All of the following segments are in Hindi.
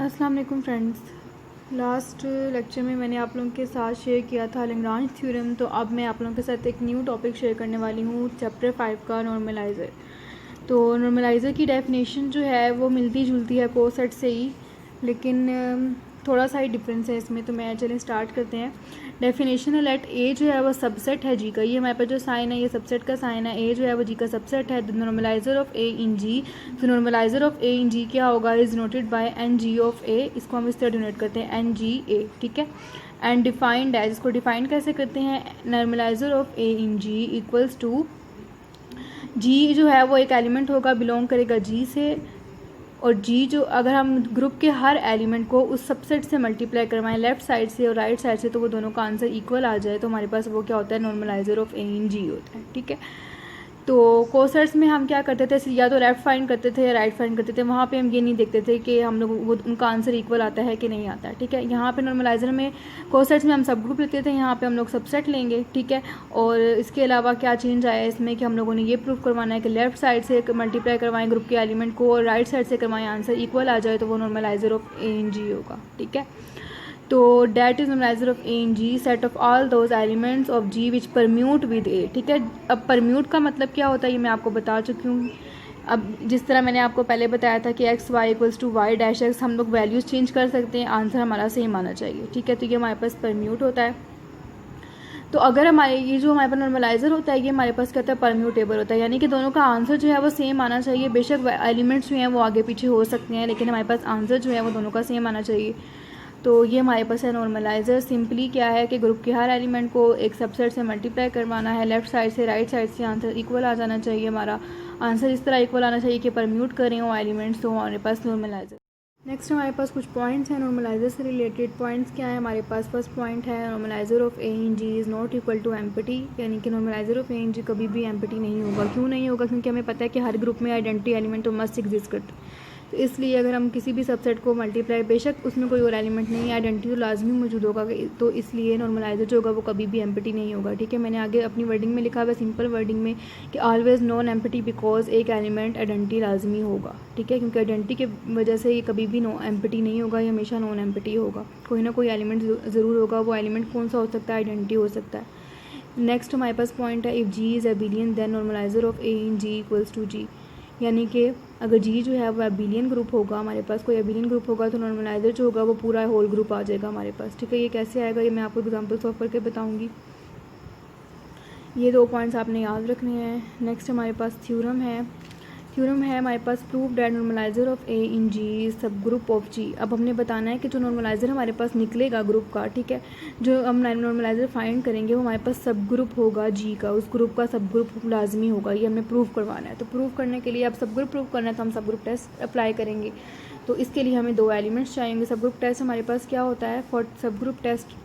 अस्सलाम वालेकुम फ्रेंड्स। लास्ट लेक्चर में मैंने आप लोगों के साथ शेयर किया था लैग्रांज थ्योरम। तो अब मैं आप लोगों के साथ एक न्यू टॉपिक शेयर करने वाली हूँ, चैप्टर 5 का नॉर्मलाइज़र। तो नॉर्मलाइज़र की डेफिनेशन जो है वो मिलती जुलती है कोसेट से ही, लेकिन थोड़ा सा ही डिफरेंस है इसमें। तो मैं चलिए स्टार्ट करते हैं। डेफिनेशन है, लेट ए जो है वो सबसेट है जी का। ये हमारे पास जो साइन है ये सबसेट का साइन है। ए जो है वो जी का सबसेट है। The normaliser of A in G. तो normaliser of A in G क्या होगा, is denoted by N G of A. इसको हम इस तरह डिनोट करते हैं एन जी ए, ठीक है। एंड डिफाइंड एज, इसको डिफाइन कैसे करते हैं, normaliser of A in G equals to, G जो है वो एक एलिमेंट होगा, बिलोंग करेगा जी से। और जी जो अगर हम ग्रुप के हर एलिमेंट को उस सबसेट से मल्टीप्लाई करवाएं लेफ्ट साइड से और राइट साइड से, तो वो दोनों का आंसर इक्वल आ जाए, तो हमारे पास वो क्या होता है, नॉर्मलाइज़र ऑफ ए इन जी होता है, ठीक है। तो कोसेट्स में हम क्या करते थे, या तो लेफ्ट फाइंड करते थे या राइट फाइंड करते थे। वहाँ पे हम ये नहीं देखते थे कि हम लोग वो उनका आंसर इक्वल आता है कि नहीं आता है, ठीक है। यहाँ पे नॉर्मलाइज़र में कोसेट्स में हम सब ग्रुप लेते थे, यहाँ पे हम लोग सबसेट लेंगे, ठीक है। और इसके अलावा क्या चेंज आया इसमें कि हम लोगों ने ये प्रूव करवाना है कि लेफ्ट साइड से मल्टीप्लाई करवाएं ग्रुप के एलिमेंट को और राइट साइड से करवाएं, आंसर इक्वल आ जाए तो वो नॉर्मलाइज़र ऑफ ए इन जी होगा, ठीक है। तो that is normaliser of A in G, set of all those elements of G which permute with A, ठीक है। अब परम्यूट का मतलब क्या होता है ये मैं आपको बता चुकी हूँ। अब जिस तरह मैंने आपको पहले बताया था कि X Y equals to Y dash X, हम लोग वैल्यूज़ चेंज कर सकते हैं, आंसर हमारा सेम आना चाहिए, ठीक है। तो ये हमारे पास परम्यूट होता है। तो अगर हमारे ये जो हमारे पास नॉर्मलाइज़र होता है ये हमारे पास क्या होता है, परम्यूटेबल होता है, यानी कि दोनों का आंसर जो है वो सेम आना चाहिए। बेशक एलिमेंट्स जो हैं वो आगे पीछे हो सकते हैं, लेकिन हमारे पास आंसर जो है वो दोनों का सेम आना चाहिए। तो ये हमारे पास है नॉर्मलाइज़र। सिंपली क्या है कि ग्रुप के हर एलिमेंट को एक सबसेट से मल्टीप्लाई करवाना है, लेफ्ट साइड से राइट साइड से, आंसर इक्वल आ जाना चाहिए। हमारा आंसर इस तरह इक्वल आना चाहिए कि परम्यूट करें वो एलिमेंट्स, तो हमारे पास नॉर्मलाइज़र। नेक्स्ट हमारे पास कुछ पॉइंट्स हैं नॉर्मलाइज़र से रिलेटेड। पॉइंट्स क्या है हमारे पास, फर्स्ट पॉइंट है normaliser of A in G is not equal to empty, यानी कि नॉर्मलाइज़र ऑफ ए इन जी कभी भी एम्पटी नहीं होगा। क्यों नहीं होगा, क्योंकि हमें पता है कि हर ग्रुप में आइडेंटिटी एलिमेंट तो मस्ट एग्जिस्ट करते हैं। तो इसलिए अगर हम किसी भी सबसेट को मल्टीप्लाई, बेशक उसमें कोई और एलिमेंट नहीं है, आइडेंटिटी तो लाजमी मौजूद होगा, तो इसलिए नॉर्मलाइज़र जो होगा वो कभी भी एम्पटी नहीं होगा, ठीक है। मैंने आगे अपनी वर्डिंग में लिखा हुआ है, सिंपल वर्डिंग में, कि ऑलवेज नॉन एम्पटी बिकॉज एक एलिमेंट आइडेंटिटी लाजमी होगा, ठीक है। क्योंकि आइडेंटिटी के वजह से ये कभी भी नो एम्पटी नहीं होगा, ये हमेशा नॉन एम्पटी होगा। कोई ना कोई एलिमेंट ज़रूर होगा, वो एलिमेंट कौन सा हो सकता है, आइडेंटिटी हो सकता है। नेक्स्ट हमारे पास पॉइंट है, if G is abelian then normaliser of A in G equals to G, यानी कि अगर जी जो है वो एबिलियन ग्रुप होगा, हमारे पास कोई एबिलियन ग्रुप होगा, तो नॉर्मलाइज़र जो होगा वो पूरा होल ग्रुप आ जाएगा हमारे पास, ठीक है। ये कैसे आएगा ये मैं आपको एग्जांपल सॉल्व करके बताऊंगी। ये दो पॉइंट्स आपने याद रखने हैं। नेक्स्ट हमारे पास थ्योरम है हमारे पास, prove that नॉर्मलाइज़र of A in जी सब ग्रुप ऑफ जी। अब हमने बताना है कि जो नॉर्मलाइज़र हमारे पास निकलेगा ग्रुप का, ठीक है, जो हम नॉर्मलाइज़र फाइंड करेंगे वो हमारे पास सब ग्रुप होगा जी का, उस ग्रुप का सब ग्रुप लाजमी होगा। ये हमें प्रूव करवाना है। तो प्रूव करने के लिए, अब सब ग्रुप प्रूव करना है तो हम सब ग्रुप टेस्ट अप्लाई करेंगे। तो इसके लिए हमें दो एलिमेंट्स चाहिए। सब ग्रुप टेस्ट हमारे पास क्या होता है, फॉर सब ग्रुप टेस्ट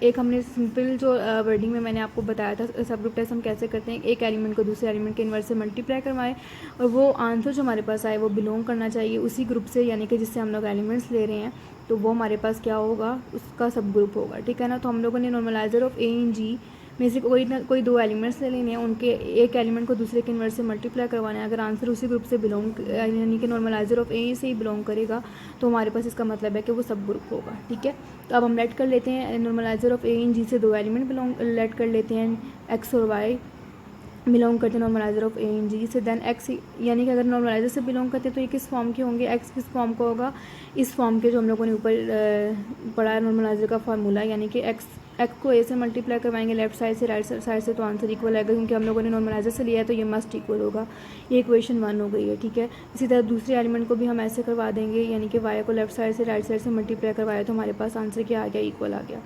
एक हमने सिंपल जो वर्डिंग में मैंने आपको बताया था, सब ग्रुप टेस्ट हम कैसे करते हैं, एक एलिमेंट को दूसरे एलिमेंट के इन्वर्स से मल्टीप्लाई करवाएं और वो आंसर जो हमारे पास आए वो बिलोंग करना चाहिए उसी ग्रुप से, यानी कि जिससे हम लोग एलिमेंट्स ले रहे हैं, तो वो हमारे पास क्या होगा, उसका सब ग्रुप होगा, ठीक है ना। तो हम लोगों ने नॉर्मलाइज़र ऑफ ए इन जी में से कोई दो एलिमेंट्स ले लेने हैं, उनके एक एलिमेंट को दूसरे के इन्वर्स से मल्टीप्लाई करवाना है। अगर आंसर उसी ग्रुप से बिलोंग, यानी कि नॉर्मलाइज़र ऑफ ए से ही बिलोंग करेगा, तो हमारे पास इसका मतलब है कि वो सब ग्रुप होगा, ठीक है। तो अब हम लेट कर लेते हैं, नॉर्मलाइज़र ऑफ ए इन जी से दो एलिमेंट बिलोंग लेट कर लेते हैं, एक्स और वाई बिलोंग करते हैं नॉर्मलाइज़र ऑफ ए इन जी से। देन एक्स, यानी कि अगर नॉर्मलाइज़र से बिलोंग करते हैं तो ये किस फॉर्म के होंगे, एक्स किस फॉर्म का होगा, इस फॉर्म के जो हम लोगों ने ऊपर पढ़ा है नॉर्मलाइज़र का फार्मूला, यानी कि एक्स को ए से मल्टीप्लाई करवाएंगे लेफ्ट साइड से राइट साइड से, तो आंसर इक्वल आएगा, क्योंकि हम लोगों ने नॉर्मलाइज़र से लिया है तो ये मस्ट इक्वल होगा। ये इक्वेशन 1 हो गई है, ठीक है। इसी तरह दूसरे एलिमेंट को भी हम ऐसे करवा देंगे, यानी कि वाई को लेफ्ट साइड से राइट साइड से मल्टीप्लाई करवाया तो हमारे पास आंसर क्या आ गया, इक्वल आ गया।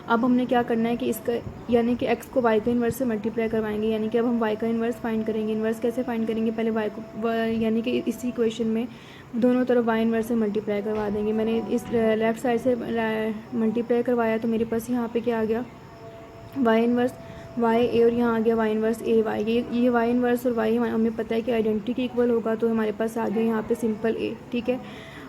अब हमने क्या करना है कि इसका, यानी कि एक्स को वाई का इन्वर्स से मल्टीप्लाई करवाएंगे, यानी कि अब हम वाई का इन्वर्स फाइंड करेंगे। इन्वर्स कैसे फाइंड करेंगे, पहले वाई को, यानी कि इसी इक्वेशन में दोनों तरफ वाई इन्वर्स से मल्टीप्लाई करवा देंगे। मैंने इस लेफ़्ट साइड से मल्टीप्लाई करवाया तो मेरे पास यहाँ पे क्या आ गया, वाई इन्वर्स वाई ए, और यहाँ आ गया वाई इन्वर्स ए वाई। ये वाई इन्वर्स और वाई हमें पता है कि आइडेंटिटी के इक्वल होगा, तो हमारे पास आ गया यहाँ पे सिंपल ए, ठीक है।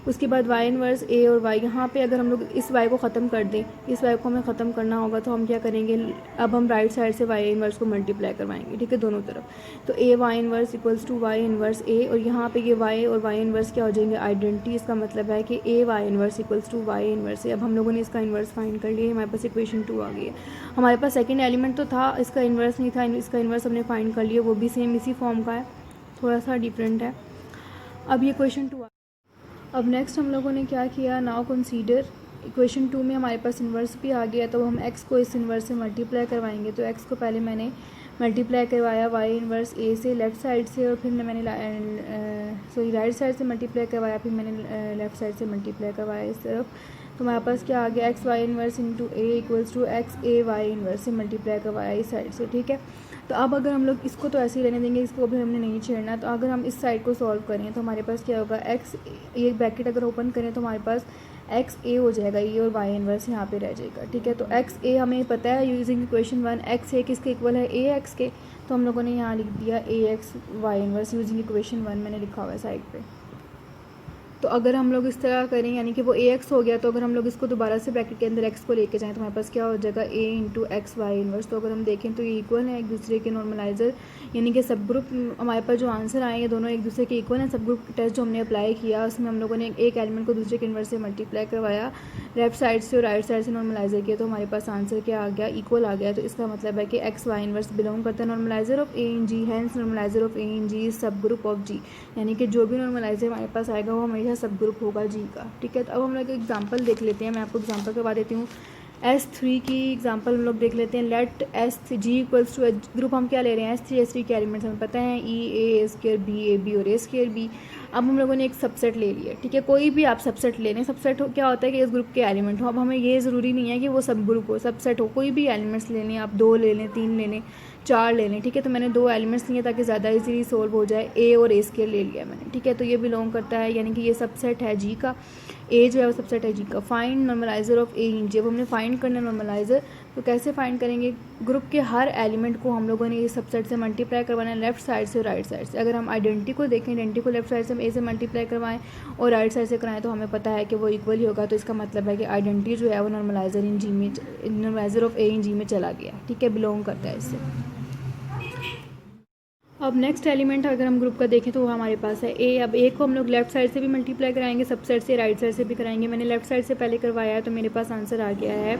उसके बाद वाई इन्वर्स ए और वाई, यहाँ पे अगर हम लोग इस वाई को ख़त्म कर दें, इस वाई को हमें ख़त्म करना होगा तो हम क्या करेंगे, अब हम राइट साइड से वाई इन्वर्स को मल्टीप्लाई करवाएंगे, ठीक है, दोनों तरफ। तो A Y inverse equals to Y inverse A, और यहाँ पे ये वाई और वाई इन्वर्स क्या हो जाएंगे, आइडेंटिटी। इसका मतलब है कि A Y inverse equals to Y inverse A. अब हम लोगों ने इसका इन्वर्स फाइंड कर लिया, हमारे पास इक्वेशन 2 आ गई है। हमारे पास सेकेंड एलिमेंट तो था, इसका इन्वर्स नहीं था, इसका इन्वर्स हमने फाइंड कर लिया, वो भी सेम इसी फॉर्म का है, थोड़ा सा डिफरेंट है। अब ये क्वेश्चन 2 अब नेक्स्ट हम लोगों ने क्या किया, नाउ कंसीडर इक्वेशन 2 में हमारे पास इन्वर्स भी आ गया, तो हम x को इस इन्वर्स से मल्टीप्लाई करवाएंगे। तो x को पहले मैंने मल्टीप्लाई करवाया y इन्वर्स a से लेफ़्ट साइड से, और फिर मैंने राइट साइड से मल्टीप्लाई करवाया, फिर मैंने लेफ़्ट साइड से मल्टीप्लाई करवाया इस तरफ। तो हमारे पास क्या आ गया, X Y inverse into A equals to X A Y inverse से मल्टीप्लाई करवाया इस साइड से, ठीक है। तो अब अगर हम लोग इसको तो ऐसे ही रहने देंगे, इसको भी हमने नहीं छेड़ना। तो अगर हम इस साइड को सॉल्व करें तो हमारे पास क्या होगा, एक्स, ये ब्रैकेट अगर ओपन करें तो हमारे पास एक्स ए हो जाएगा, ये और वाई इन्वर्स यहाँ पे रह जाएगा, ठीक है। तो एक्स ए हमें पता है यूजिंग इक्वेशन 1, एक्स ए किसके इक्वल है, ए एक्स के। तो हम लोगों ने यहाँ लिख दिया A X Y inverse using equation 1, मैंने लिखा हुआ है साइड पे। तो अगर हम लोग इस तरह करें, यानी कि वो ए एक्स हो गया, तो अगर हम लोग इसको दोबारा से ब्रैकेट के अंदर एक्स को लेके जाएँ तो हमारे पास क्या हो जाएगा, ए इंटू एक्स वाई इन्वर्स। तो अगर हम देखें तो ये इक्वल है एक दूसरे के, नॉर्मलाइजर यानी कि सब ग्रुप, हमारे पास जो आंसर आए हैं दोनों एक दूसरे के इक्वल हैं। सब ग्रुप टेस्ट जो हमने अप्लाई किया उसमें हम लोगों ने एक एलिमेंट को दूसरे के इन्वर्स से मल्टीप्लाई करवाया, लेफ्ट साइड से और राइट साइड से नॉर्मलाइजर किया, तो हमारे पास आंसर क्या आ गया, इक्वल आ गया। तो इसका मतलब है कि एक्स वाई इन्वर्स बिलोंग करता है normalizer of A in G, hence normalizer of A in G is subgroup of G, यानी कि जो भी नॉर्मलाइजर हमारे पास आएगा वो हमेशा सब ग्रुप होगा जी का, ठीक है। तो अब हम लोग एग्जांपल देख लेते हैं, मैं आपको एग्जांपल करवा देती हूँ। S3 की एग्जांपल हम लोग देख लेते हैं। Let S3 G equals to group हम क्या ले रहे हैं, S3 के एलिमेंट्स हमें पता है E A square B A B और A स्क्वायर B। अब हम लोगों ने एक सबसेट ले लिया, ठीक है, कोई भी आप सबसेट ले लें। सबसेट क्या होता है कि इस ग्रुप के एलिमेंट हो, अब हमें ये ज़रूरी नहीं है कि वो सब ग्रुप हो, सबसेट हो, कोई भी एलिमेंट्स ले लें आप, 2 ले लें, 3 ले लें, 4 ले लें, ठीक है। तो मैंने 2 एलिमेंट्स लिए ताकि ज़्यादा इजीली सोल्व हो जाए, A और A स्क्वायर ले लिया मैंने, ठीक है। तो ये बिलोंग करता है, यानी कि ये सबसेट है G का, ए जो है वो सबसेट है जी का। Find normaliser of A in जी। अब हमने फाइंड करना नॉर्मलाइजर, तो कैसे फाइंड करेंगे, ग्रुप के हर एलिमेंट को हम लोगों ने ये सबसेट से मल्टीप्लाई करवाना है, लेफ्ट साइड से और राइट साइड से। अगर हम आइडेंटिटी को देखें, आइडेंटिटी को लेफ्ट साइड से हम ए से मल्टीप्लाई करवाएं और राइट साइड से कराएं तो हमें पता है कि वो इक्वल ही होगा। तो इसका मतलब है कि आइडेंटिटी जो है वो नॉर्मलाइजर इन जी में, नॉर्मलाइजर ऑफ ए इन जी में चला गया, ठीक है, बिलोंग करता है इससे। अब नेक्स्ट एलिमेंट अगर हम ग्रुप का देखें तो वो हमारे पास है ए। अब ए को हम लोग लेफ्ट साइड से भी मल्टीप्लाई कराएंगे, सबसेट से, राइट साइड से भी कराएंगे। मैंने लेफ्ट साइड से पहले करवाया है तो मेरे पास आंसर आ गया है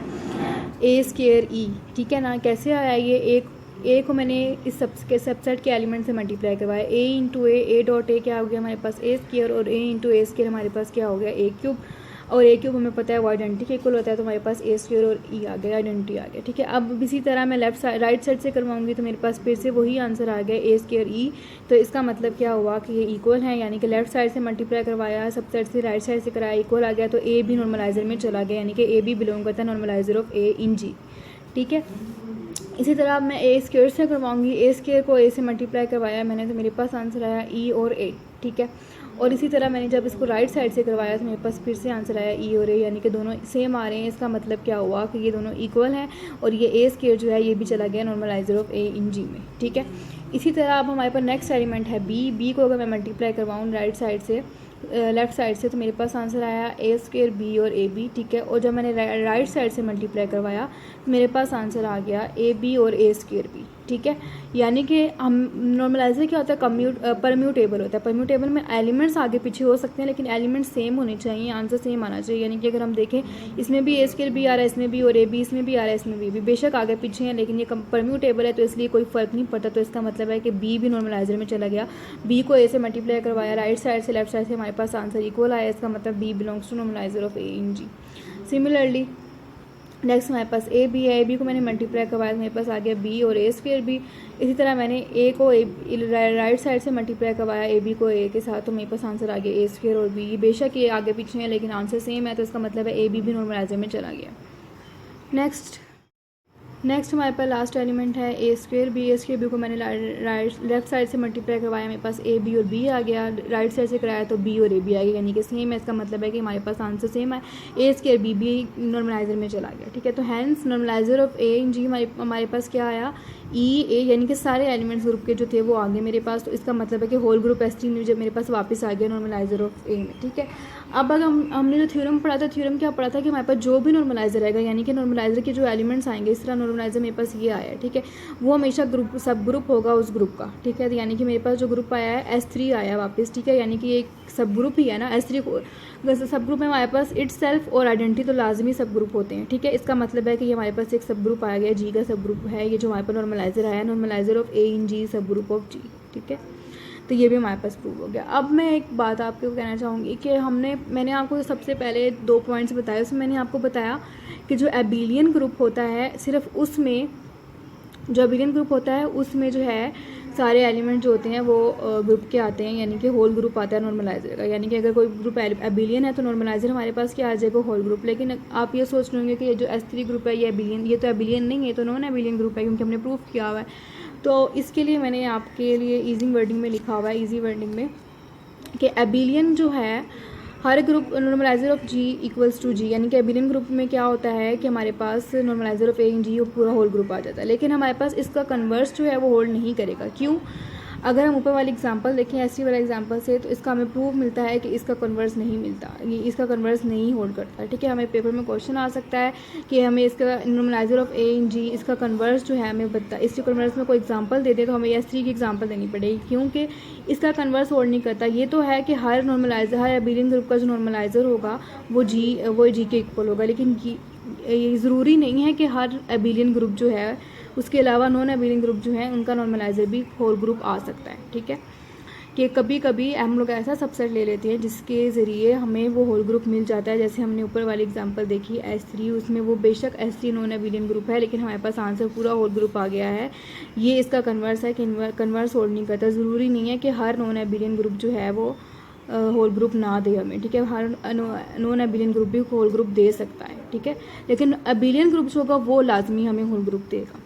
ए स्क्वायर ई, ठीक है ना। कैसे आया ये, ए को मैंने इस सबसेट के एलिमेंट से मल्टीप्लाई करवाया, ए इंटू ए डॉट ए क्या हो गया हमारे पास ए स्क्वायर, और ए इंटू ए स्क्वायर हमारे पास क्या हो गया ए क्यूब, और ए क्यूब हमें पता है वो आइडेंटिटी के इक्वल होता है, तो हमारे पास ए स्क्वायर और ई आ गया, आइडेंटिटी आ गया, ठीक है। अब इसी तरह मैं लेफ्ट साइड राइट साइड से करवाऊंगी तो मेरे पास फिर से वही आंसर आ गया ए स्क्वायर ई। तो इसका मतलब क्या हुआ कि ये इक्वल है, यानी कि लेफ्ट साइड से मल्टीप्लाई करवाया, सब साइड से राइट साइड से कराया, इक्वल आ गया, तो ए भी नॉर्मलाइजर में चला गया, यानी कि ए भी बिलोंग करता है नॉर्मलाइजर ऑफ ए इन जी, ठीक है। इसी तरह अब मैं ए स्क्वायर से करवाऊंगी, ए स्क्वायर को ए से मल्टीप्लाई करवाया मैंने तो मेरे पास आंसर आया ई और ए, ठीक है। और इसी तरह मैंने जब इसको राइट साइड से करवाया तो मेरे पास फिर से आंसर आया ई और ए, यानी कि दोनों सेम आ रहे हैं। इसका मतलब क्या हुआ कि ये दोनों इक्वल हैं और ये ए स्क्वायर जो है ये भी चला गया नॉर्मलाइजर ऑफ ए इन जी में, ठीक है। इसी तरह अब हमारे पास नेक्स्ट एलिमेंट है बी को अगर मैं मल्टीप्लाई करवाऊँ राइट साइड से लेफ्ट साइड से तो मेरे पास आंसर आया ए स्क्वायर बी और ए बी, ठीक है। और जब मैंने राइट साइड से मल्टीप्लाई करवाया तो मेरे पास आंसर आ गया ए बी और ए स्क्वायर बी, ठीक है। यानी कि हम नॉर्मलाइजर क्या होता है, परम्यूटेबल होता है। परम्यूटेबल में एलिमेंट्स आगे पीछे हो सकते हैं लेकिन एलिमेंट्स सेम होने चाहिए, आंसर सेम आना चाहिए। यानी कि अगर हम देखें इसमें भी ए स्क्वायर बी आ रहा है, इसमें भी और ए बी इसमें भी आ रहा है, इसमें भी बेशक आगे पीछे हैं लेकिन ये परम्यूटेबल है तो इसलिए कोई फ़र्क नहीं पड़ता। तो इसका मतलब है कि बी भी नॉर्मलाइजर में चला गया, बी को ए से मल्टीप्लाई करवाया, राइट साइड से लेफ्ट साइड से हमारे पास आंसर इक्वल आया। इसका मतलब B belongs to normalizer of A in G. Similarly next हमारे पास ए बी है, ए बी को मैंने मल्टीप्लाई करवाया तो मेरे पास आ गया बी और ए स्क्वायर बी। इसी तरह मैंने ए को राइट साइड से मल्टीप्लाई करवाया ए बी को ए के साथ तो मेरे पास आंसर आ गया ए स्क्वायर और बी। बेशक ये आगे पीछे है लेकिन आंसर सेम है तो इसका मतलब है ए बी भी नॉर्मलाइजर में चला गया। नेक्स्ट हमारे पास लास्ट एलिमेंट है ए स्क्वायर बी को मैंने लेफ्ट साइड से मल्टीप्लाई करवाया, मेरे पास ए बी और बी आ गया, राइट साइड से कराया तो बी और ए बी आ गया, यानी कि सेम है। इसका मतलब है कि हमारे पास आंसर सेम है, ए स्क्वायर बी भी नॉर्मलाइजर में चला गया, ठीक है। तो hence normalizer of A in जी हमारे पास क्या आया ई ए, यानी कि सारे एलिमेंट्स ग्रुप के जो थे वो आ गए मेरे पास। तो इसका मतलब है कि होल ग्रुप S3 में जब मेरे पास वापस आ गया नॉर्मलाइजर ऑफ ए में, ठीक है। अब अगर हमने जो थ्योरम पढ़ा था, थ्योरम क्या पढ़ा था कि हमारे पास जो भी नॉर्मलाइजर आएगा, यानी कि नॉर्मलाइजर के जो एलिमेंट्स आएंगे, इस तरह नॉर्मलाइजर मेरे पास ये आया है, ठीक है, वो हमेशा ग्रुप सब ग्रुप होगा उस ग्रुप का, ठीक है। यानी कि मेरे पास जो ग्रुप आया है S3 आया वापस, ठीक है, यानी कि एक सब ग्रुप ही है ना S3 सब ग्रुप में हमारे पास इट सेल्फ और आइडेंटिटी तो लाजमी सब ग्रुप होते हैं, ठीक है। इसका मतलब है कि ये हमारे पास एक सब ग्रुप आ गया, G का सब ग्रुप है, ये जो हमारे पास नॉर्मलाइजर आया, normaliser of A in G सब ग्रुप ऑफ G, ठीक है। तो ये भी हमारे पास प्रूव हो गया। अब मैं एक बात आपको कहना चाहूँगी कि मैंने आपको सबसे पहले 2 पॉइंट्स बताए, उसमें मैंने आपको बताया कि जो एबिलियन ग्रुप होता है, सिर्फ उसमें जो एबिलियन ग्रुप होता है उसमें जो है सारे एलिमेंट जो होते हैं वो ग्रुप के आते हैं, यानी कि होल ग्रुप आता है नॉर्मलाइजर का। यानी कि अगर कोई ग्रुप एबिलियन है तो नॉर्मलाइजर हमारे पास क्या आ जाएगा, होल ग्रुप। लेकिन आप ये सोच रहे होंगे कि ये जो S3 ग्रुप है ये एबिलियन, ये तो एबिलियन नहीं है, तो नॉन एबिलियन ग्रुप है, क्योंकि हमने प्रूफ किया हुआ है। तो इसके लिए मैंने आपके लिए ईजी वर्डिंग में लिखा हुआ है, ईजी वर्डिंग में, कि एबिलियन जो है हर group normaliser of G equals to G, यानी कि एबिलियन ग्रुप में क्या होता है कि हमारे पास normaliser of A in G पूरा होल ग्रुप आ जाता है। लेकिन हमारे पास इसका कन्वर्स जो है वो होल्ड नहीं करेगा। क्यों? अगर हम ऊपर वाली एग्जांपल देखें, S3 वाला एग्जांपल से, तो इसका हमें प्रूफ मिलता है कि इसका कन्वर्स नहीं मिलता, ये इसका कन्वर्स नहीं होल्ड करता, ठीक है। हमें पेपर में क्वेश्चन आ सकता है कि हमें इसका normaliser of A in G इसका कन्वर्स जो है हमें बता, इसके कन्वर्स में कोई एग्जांपल दे दे तो हमें S3 की एग्जांपल देनी पड़ेगी, क्योंकि इसका कन्वर्स होल्ड नहीं करता। ये तो है कि हर नॉर्मलाइजर, हर एबिलियन ग्रुप का जो नॉर्मलाइजर होगा वो G के इक्वल होगा, लेकिन ये ज़रूरी नहीं है कि हर एबिलियन ग्रुप जो है, उसके अलावा नॉन एबिलियन ग्रुप जो है उनका नॉर्मलाइजर भी होल ग्रुप आ सकता है, ठीक है। कि कभी कभी हम लोग ऐसा सबसेट ले लेते हैं जिसके ज़रिए हमें वो होल ग्रुप मिल जाता है। जैसे हमने ऊपर वाली एग्जांपल देखी S3, उसमें वो बेशक S3 नॉन एबिलियन ग्रुप है, लेकिन हमारे पास आंसर पूरा होल ग्रुप आ गया है। ये इसका कन्वर्स है कि कन्वर्स होल्ड नहीं करता। ज़रूरी नहीं है कि हर नॉन एबिलियन ग्रुप जो है वो होल ग्रुप ना दे हमें, ठीक है। हर नॉन एबिलियन ग्रुप भी होल ग्रुप दे सकता है, ठीक है, लेकिन एबिलियन ग्रुप जो होगा वो लाजमी हमें होल ग्रुप देगा।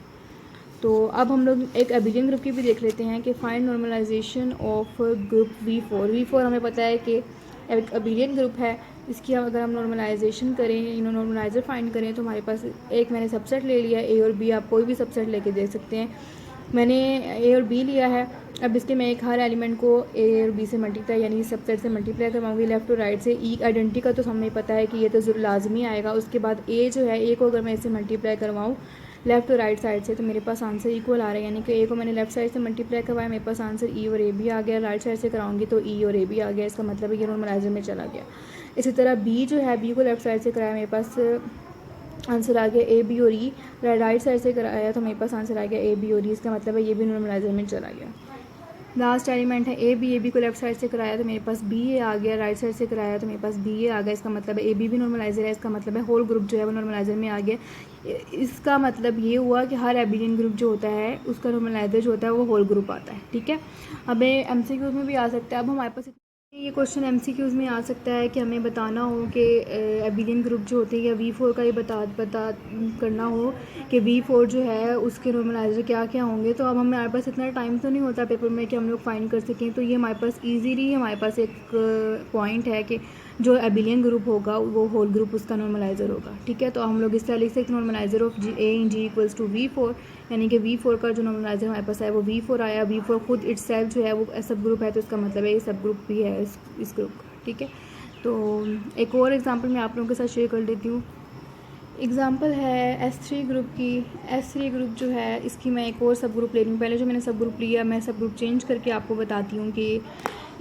तो अब हम लोग एक एबिलियन ग्रुप की भी देख लेते हैं कि find normalisation of group V4 हमें पता है कि एक एबिलियन ग्रुप है। इसकी अगर हम नॉर्मलाइजेशन करें, नॉर्मलाइजर फाइंड करें, तो हमारे पास एक मैंने सबसेट ले लिया है A और B, आप कोई भी सबसेट लेके देख सकते हैं। मैंने A और B लिया है। अब इसके मैं एक हर एलिमेंट को A और B से मल्टीप्लाई, यानी सबसेट से मल्टीप्लाई करवाऊंगी लेफ्ट टू राइट से। E आइडेंटिटी का तो हमें पता है कि ये तो लाजमी आएगा। उसके बाद A जो है, A को अगर मैं इससे मल्टीप्लाई करवाऊँ लेफ्ट टू राइट साइड से, तो मेरे पास आंसर इक्वल आ रहा है, यानी कि A को मैंने लेफ्ट साइड से मल्टीप्लाई करवाया, मेरे पास आंसर E और A भी आ गया। राइट साइड से कराऊंगी तो E और A भी आ गया, इसका मतलब है ये नॉर्मलाइजर में चला गया। इसी तरह B जो है, B को लेफ्ट साइड से कराया, मेरे पास आंसर आ गया A B और E। राइट साइड से कराया तो मेरे पास आंसर आ गया A B और E, इसका मतलब है ये भी नॉर्मलाइजर में चला गया। लास्ट एलिमेंट है A B को लेफ्ट साइड से कराया तो मेरे पास B A आ गया। राइट साइड से कराया तो मेरे पास B A आ गया, इसका मतलब है A B भी नॉर्मलाइजर है, इसका मतलब है होल ग्रुप जो है वो नॉर्मलाइजर में आ गया। इसका मतलब ये हुआ कि हर एबिलियन ग्रुप जो होता है उसका नॉर्मलाइजर जो होता है वो होल ग्रुप आता है, ठीक है। अब MCQ में भी आ सकता है। अब हमारे पास ये क्वेश्चन MCQs में आ सकता है कि हमें बताना हो कि एबिलियन ग्रुप जो होते हैं, या V4 का ये बता करना हो कि V4 जो है उसके नॉर्मलाइजर क्या क्या होंगे। तो अब हमारे पास इतना टाइम तो नहीं होता पेपर में कि हम लोग फाइंड कर सकें। तो ये हमारे पास ईजीली हमारे पास एक पॉइंट है कि जो एबिलियन ग्रुप होगा वो होल ग्रुप उसका नॉर्मलाइजर होगा, ठीक है। तो हम लोग इस तरह लिख सकते हैं normalizer of A in G equals to V4, यानी कि V4 का जो नॉर्मलाइजर हमारे पास है वो V4 आया। V4 खुद इटसेल्फ जो है वो सब ग्रुप है, तो इसका मतलब है ये सब ग्रुप भी है इस ग्रुप का, ठीक है। तो एक और एग्जांपल मैं आप लोगों के साथ शेयर कर देती हूँ। एग्जांपल है S3 ग्रुप की। S3 ग्रुप जो है इसकी मैं एक और सब ग्रुप ले रही हूँ। पहले जो मैंने सब ग्रुप लिया, मैं सब ग्रुप चेंज करके आपको बताती हूँ कि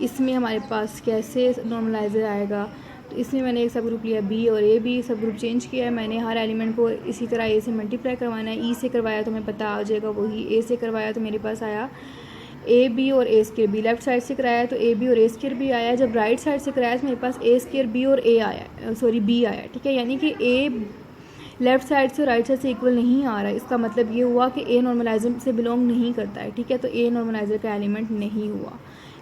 इसमें हमारे पास कैसे नॉर्मलाइजर आएगा। तो इसमें मैंने एक सब ग्रुप लिया B और A B, सब ग्रुप चेंज किया है मैंने। हर एलिमेंट को इसी तरह A से मल्टीप्लाई करवाना है। E से करवाया तो मैं पता आ जाएगा वही, A से करवाया तो मेरे पास आया A B और A square B। Left side से कराया तो A B और A स्क्वायर B आया। जब राइट साइड से कराया तो मेरे पास A स्क्वायर B और A आया, सॉरी B आया, ठीक है। यानी कि A लेफ्ट साइड से राइट साइड से इक्वल नहीं आ रहा है, इसका मतलब ये हुआ कि A नॉर्मलाइजर से बिलोंग नहीं करता है, ठीक है। तो A नॉर्मलाइजर का एलिमेंट नहीं हुआ,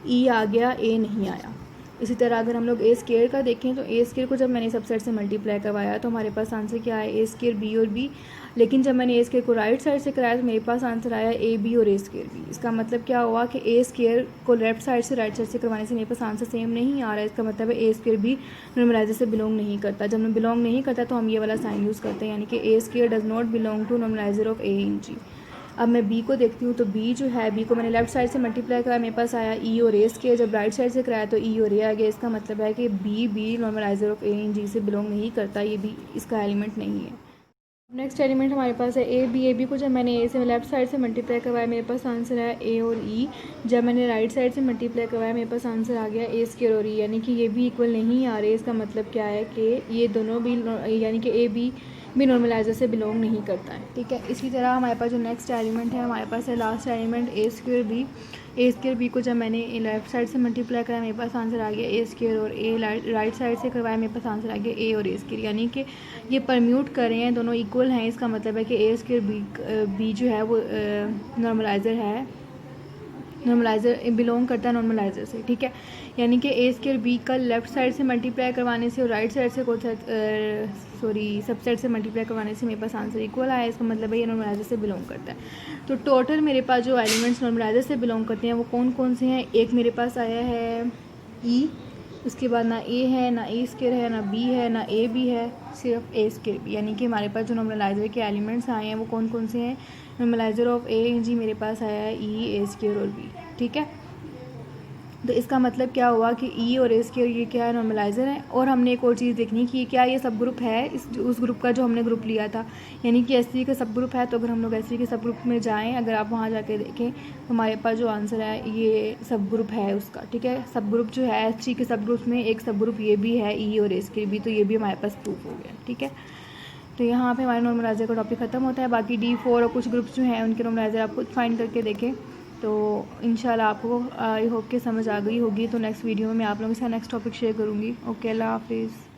E आ गया, A नहीं आया। इसी तरह अगर हम लोग A स्क्वायर का देखें तो A स्क्वायर को जब मैंने सबसेट से मल्टीप्लाई करवाया तो हमारे पास आंसर क्या आया, A स्क्वायर B और B। लेकिन जब मैंने A स्क्वायर को राइट साइड से कराया तो मेरे पास आंसर आया A B और A स्क्वायर B। इसका मतलब क्या हुआ कि A स्क्वायर को लेफ्ट साइड से राइट साइड से करवाने से मेरे पास आंसर सेम नहीं आ रहा है, इसका मतलब है A स्क्वायर भी नॉर्मलाइजर से बिलोंग नहीं करता। जब मैं बिलोंग नहीं करता तो हम ये वाला साइन यूज़ करते हैं, यानी कि A square does not belong to normalizer of A in G। अब मैं बी को देखती हूँ तो बी जो है, बी को मैंने लेफ्ट साइड से मल्टीप्लाई करा, मेरे पास आया ई और ए स्क्वायर। जब राइट साइड से कराया तो ई और ए आ गया। इसका मतलब है कि B normaliser of A in जी से बिलोंग नहीं करता, ये भी इसका एलिमेंट नहीं है। नेक्स्ट एलिमेंट हमारे पास है ए बी को जब मैंने ए से लेफ्ट साइड से मल्टीप्लाई करवाया मेरे पास आंसर है ए और ई। जब मैंने राइट साइड से मल्टीप्लाई करवाया मेरे पास आंसर आ गया ए स्क्वायर और ई, यानी कि ये भी इक्वल नहीं आ रहे। इसका मतलब क्या है कि ये दोनों भी, यानी कि ए बी भी नॉर्मलाइजर से बिलोंग नहीं करता है, ठीक है। इसी तरह हमारे पास जो नेक्स्ट एलिमेंट है हमारे पास है लास्ट एलिमेंट ए स्क्वायर बी को जब मैंने लेफ्ट साइड से मल्टीप्लाई कराया मेरे पास आंसर आ गया ए स्क्वायर और ए राइट साइड से करवाया मेरे पास आंसर आ गया ए और ए स्क्वायर, यानी कि ये परम्यूट कर रहे हैं, दोनों इक्वल हैं। इसका मतलब है कि ए स्क्वायर बी जो है वो नॉर्मलाइजर है, नॉर्मलाइजर बिलोंग करता है नॉर्मलाइजर से, ठीक है। यानी कि ए स्क्वायर बी का लेफ्ट साइड से मल्टीप्लाई करवाने से और राइट साइड से सबसेट से मल्टीप्लाई करवाने से मेरे पास आंसर इक्वल आया। इसका मतलब है ये नॉर्मलाइजर से बिलोंग करता है। तो टोटल मेरे पास जो एलिमेंट्स नॉर्मलाइजर से बिलोंग करते हैं वो कौन कौन से हैं। एक मेरे पास आया है ई, उसके बाद ना ए है, ना ए स्क्वायर है, ना बी है, ना ए बी है, सिर्फ ए स्क्वायर बी। यानी कि हमारे पास जो नॉर्मलाइजर के एलिमेंट्स आए हैं वो कौन कौन से हैं। नॉर्मलाइजर ऑफ ए जी मेरे पास आया है ई, ए स्क्वायर और बी, ठीक है। तो इसका मतलब क्या हुआ कि ई और ए स्क्वायर ये क्या है, नॉर्मलाइजर है। और हमने एक और चीज़ देखनी कि क्या ये सब ग्रुप है उस ग्रुप का जो हमने ग्रुप लिया था, यानी कि एस3 का सब ग्रुप है। तो अगर हम लोग एस3 के सब ग्रुप में जाएं, अगर आप वहाँ जाके देखें तो हमारे पास जो आंसर है ये सब ग्रुप है उसका, ठीक है। सब ग्रुप जो है एस3 के सब ग्रुप में एक सब ग्रुप ये भी है ई और ए स्क्वायर बी, तो ये भी हमारे पास प्रूफ हो गया, ठीक है। तो यहाँ पे हमारे नॉर्मलाइजर का टॉपिक ख़त्म होता है। बाकी D4 और कुछ ग्रुप्स जो हैं उनके नॉर्मलाइजर आप खुद फाइंड करके देखें। तो इंशाल्लाह आपको आई होप के समझ आ गई होगी। तो नेक्स्ट वीडियो में मैं आप लोगों के साथ नेक्स्ट टॉपिक शेयर करूँगी। ओके, अल्लाह हाफिज़।